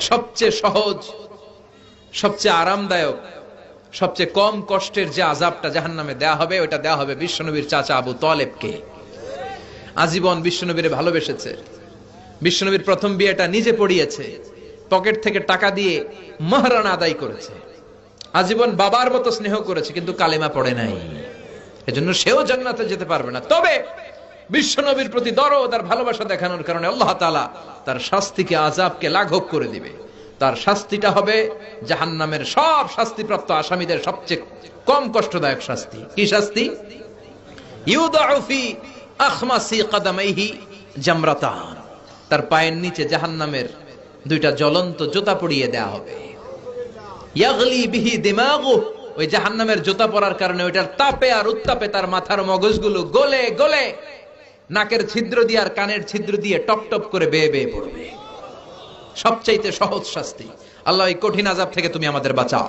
সবচেয়ে সহজ, সবচেয়ে আরামদায়ক, সবচেয়ে কম কষ্টের যে আযাবটা জাহান্নামে দেয়া হবে, ওটা দেয়া হবে বিশ্বনবীর চাচা আবু তালেবকে। আজীবন বিশ্বনবীরে ভালোবেসেছে, বিশ্বনবীর প্রথম বিয়েটা নিজে পড়িয়েছে, পকেট থেকে টাকা দিয়ে মাহরানা আদায় করেছে, আজীবন বাবার মতো স্নেহ করেছে, কিন্তু কালেমা পড়ে নাই। এজন্য সেও জান্নাতে যেতে পারবে না। তবে বিশ্বনবীর প্রতি দরদ আর ভালোবাসা দেখানোর কারণে আল্লাহ তাআলা তার শাস্তিকে, আযাবকে লাঘব করে দিবে। তার শাস্তিটা হবে জাহান্নামের সব শাস্তিপ্রাপ্ত আসামীদের সবচেয়ে কম কষ্টদায়ক শাস্তি। কি শাস্তি? ইউদাউ ফি আখমাসি কদামাইহি জামরাতান, তার পায়ের নিচে জাহান্নামের দুইটা জ্বলন্ত জুতা পরিয়ে দেয়া হবে। ইয়াগলি বিহি দিমাগু, ওই জাহান্নামের জুতা পরার কারণে ওইটার তাপে আর উত্তাপে তার মাথার মগজগুলো গলে গলে নাকের ছিদ্র দিয়ে আর কানের ছিদ্র দিয়ে টপ টপ করে বেয়ে বেয়ে পড়বে। সবচাইতে সহজ শাস্তি। আল্লাহ এই কঠিন আযাব থেকে তুমি আমাদের বাঁচাও।